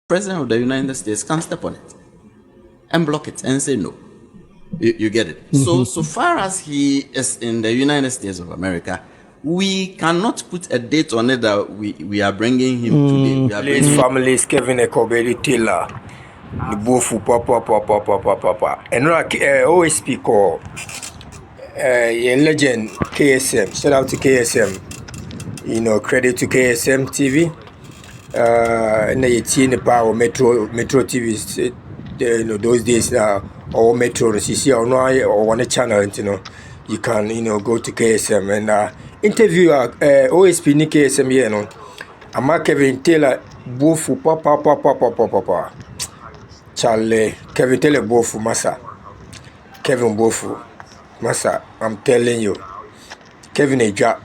President of the United States can step on it and block it and say no. You get it? So far as he is in the United States of America, we cannot put a date on it that we are bringing him today. His family is Kevin Ekoberi Taylor. The bofu papa. And OSP call a legend KSM. Shout out to KSM. You know, credit to KSM TV. And the power Metro TV. You know, those days or Metro CC or one channel. You know, you can go to KSM and interview OSP ni KSM. You know, I'm Kevin Taylor. Bofu papa. Charlie, Kevin Taylor Bofu Massa. Kevin Bofu Massa, I'm telling you. Kevin Eja.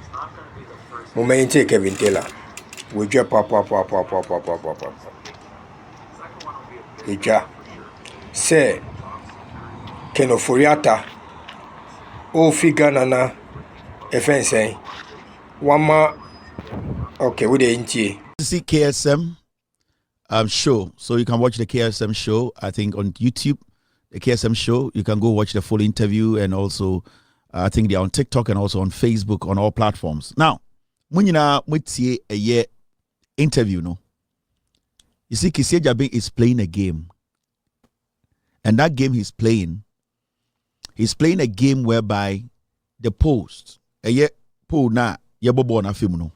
Momente Kevin Taylor. We drop papa. Eja. Say Ken Ofori-Atta. O figure nana. Efense. Wama. Okay, we the inti. See KSM show, so you can watch the KSM show. I think on YouTube, the KSM show. You can go watch the full interview, and also I think they are on TikTok and also on Facebook on all platforms. Now, when you know a year interview, no, you see, Kisia Jabin is playing a game, and that game he's playing a game whereby the post a year po na yebobo na film no.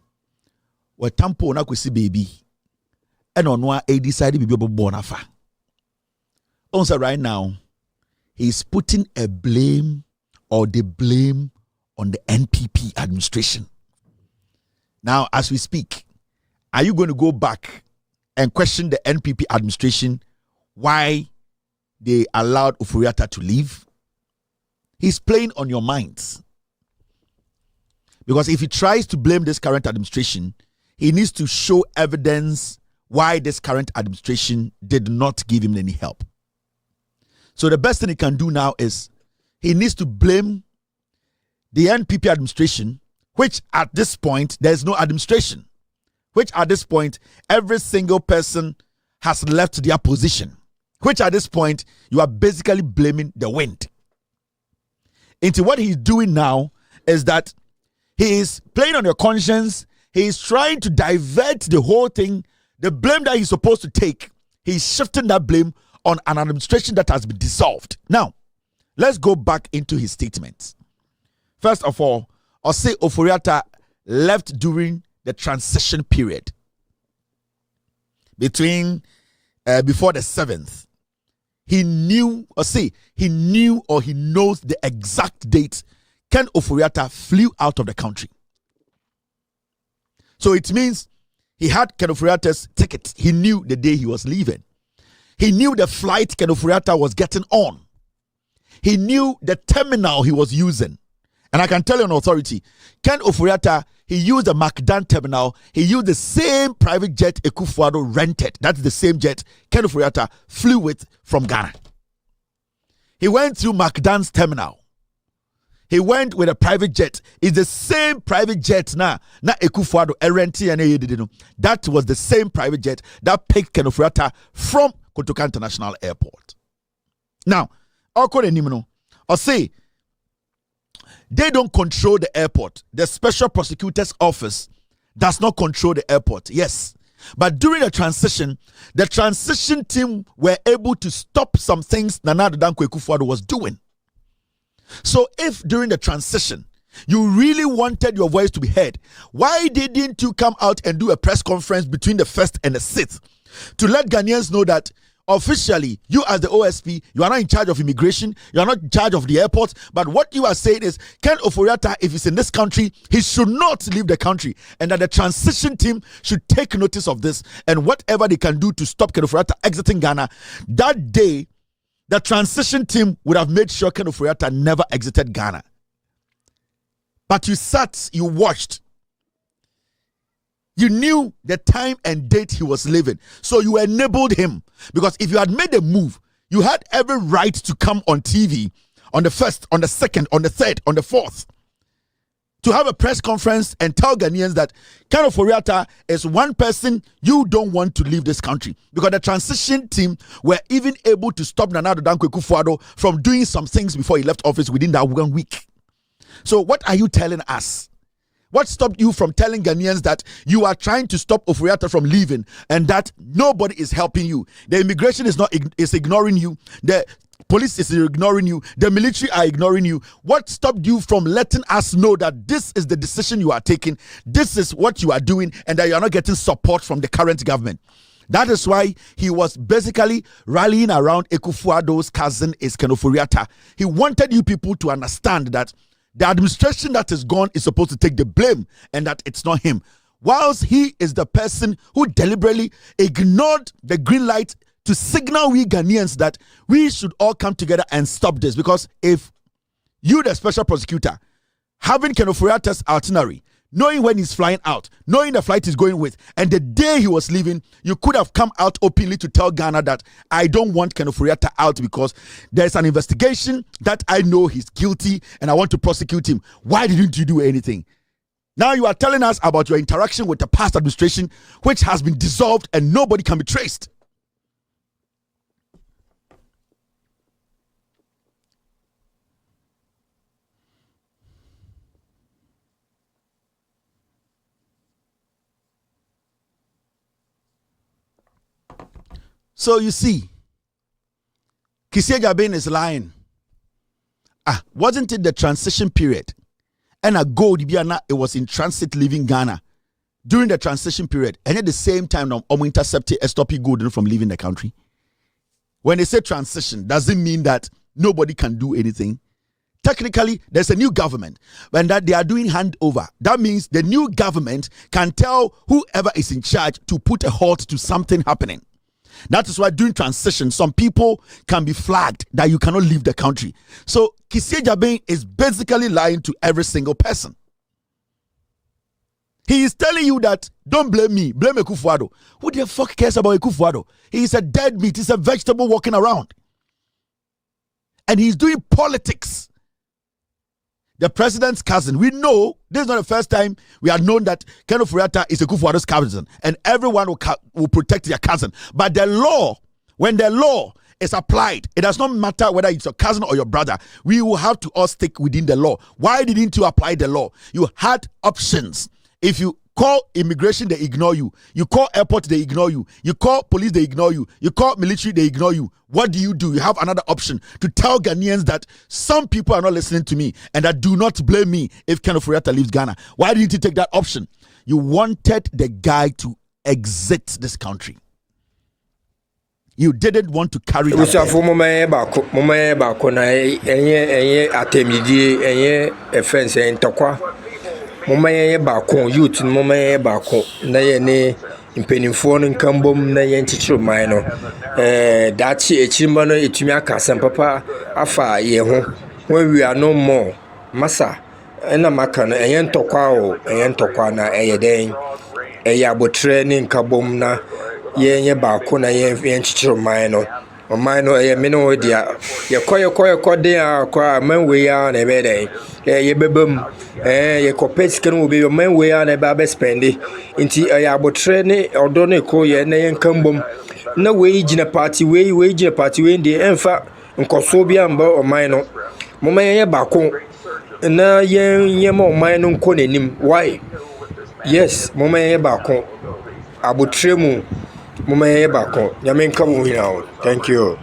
We tampo na kwesi baby and on one a decided to be born afa. Also right now he's putting a blame or the blame on the NPP administration. Now as we speak, are you going to go back and question the NPP administration why they allowed Ofori-Atta to leave? He's playing on your minds. Because if he tries to blame this current administration, he needs to show evidence why this current administration did not give him any help. So the best thing he can do now is he needs to blame the NPP administration, which at this point, there's no administration. Which at this point, every single person has left their position. Which at this point, you are basically blaming the wind. Into what he's doing now is that he is playing on your conscience. He is trying to divert the whole thing. The blame that he's supposed to take, he's shifting that blame on an administration that has been dissolved. Now, let's go back into his statements. First of all, I'll say Ofori-Atta left during the transition period between before the 7th. He knew or he knows the exact date Ken Ofori-Atta flew out of the country. So it means he had Ken Ofori-Atta's ticket. He knew the day he was leaving. He knew the flight Ken Ofori-Atta was getting on. He knew the terminal he was using. And I can tell you on authority, Ken Ofori-Atta, he used the Macdan terminal. He used the same private jet Ekufuado rented. That's the same jet Ken Ofori-Atta flew with from Ghana. He went through Macdan's terminal. He went with a private jet. It's the same private jet na Ekufuado renti and that was the same private jet that picked Ken Ofori-Atta from Kotoka International Airport. Now, I'll say they don't control the airport. The Special Prosecutor's office does not control the airport. Yes. But during the transition team were able to stop some things Nana Addo Dankwa Ekufuado was doing. So if during the transition, you really wanted your voice to be heard, why didn't you come out and do a press conference between the 1st and the 6th to let Ghanaians know that officially, you as the OSP, you are not in charge of immigration, you are not in charge of the airport, but what you are saying is Ken Ofori-Atta, if he's in this country, he should not leave the country, and that the transition team should take notice of this, and whatever they can do to stop Ken Ofori-Atta exiting Ghana, that day, the transition team would have made sure Ken Ofori-Atta never exited Ghana. But you sat, you watched. You knew the time and date he was leaving. So you enabled him. Because if you had made a move, you had every right to come on TV on the 1st, on the 2nd, on the 3rd, on the 4th. to have a press conference and tell Ghanaians that Ken Ofori-Atta is one person you don't want to leave this country, because the transition team were even able to stop Nana Addo Dankwa Akufo-Addo from doing some things before he left office within that 1 week. So what are you telling us? What stopped you from telling Ghanaians that you are trying to stop Ofori-Atta from leaving and that nobody is helping you? The immigration is ignoring you. The police is ignoring you. The military are ignoring you. What stopped you from letting us know that this is the decision you are taking, this is what you are doing, and that you are not getting support from the current government? That is why he was basically rallying around Akufo-Addo's cousin is Ken Ofori-Atta. He wanted you people to understand that the administration that is gone is supposed to take the blame and that it's not him. Whilst he is the person who deliberately ignored the green light to signal we Ghanaians that we should all come together and stop this. Because if you, the special prosecutor, having Ken Ofori-Atta's itinerary, knowing when he's flying out, knowing the flight he's going with, and the day he was leaving, you could have come out openly to tell Ghana that I don't want Ken Ofori-Atta out because there's an investigation that I know he's guilty and I want to prosecute him. Why didn't you do anything? Now you are telling us about your interaction with the past administration, which has been dissolved and nobody can be traced. So you see, Kissie Jabin is lying. Wasn't it the transition period? And a gold it was in transit leaving Ghana during the transition period, and at the same time, intercepted Estopi Golden from leaving the country. When they say transition, does it mean that nobody can do anything? Technically, there's a new government, and that they are doing handover. That means the new government can tell whoever is in charge to put a halt to something happening. That is why during transition, some people can be flagged that you cannot leave the country. So Kissie Jabin is basically lying to every single person. He is telling you that don't blame me, blame Akufo-Addo. Who the fuck cares about Akufo-Addo? He is a dead meat, he's a vegetable walking around. And he's doing politics. The president's cousin. We know this is not the first time we have known that Ken Ofori-Atta is Akufo-Addo's cousin, and everyone will protect their cousin. But the law, when the law is applied, it does not matter whether it's your cousin or your brother. We will have to all stick within the law. Why didn't you apply the law? You had options. If you call immigration, they ignore you. You call airport, they ignore you. You call police, they ignore you. You call military, they ignore you. What do? You have another option to tell Ghanaians that some people are not listening to me and that do not blame me if Ken Ofori-Atta leaves Ghana. Why didn't you take that option? You wanted the guy to exit this country. You didn't want to carry that. Momaye bakon youth momaye bakon na ye ne impenimfo no nkambom na ye nchichiro man no dachi echirima no etumi aka papa afa ye ho when we are no more masa na maka no eye ntokwa na eye den eye abotre ne nkambom na ye bakon na ye nchichiro man no no me no dia ye koye de akwa man we ya na be den ye bebam ye kopet kan wo be man we ya na be spend nti ye abotre ne odo ne ko ye na ye nkambom na we gina party we gina party we ndi emfa nkoso bia mba oman no moma ye bakon na ye ma oman no nko nanim why yes moma ye bakon abotre mu Thank you.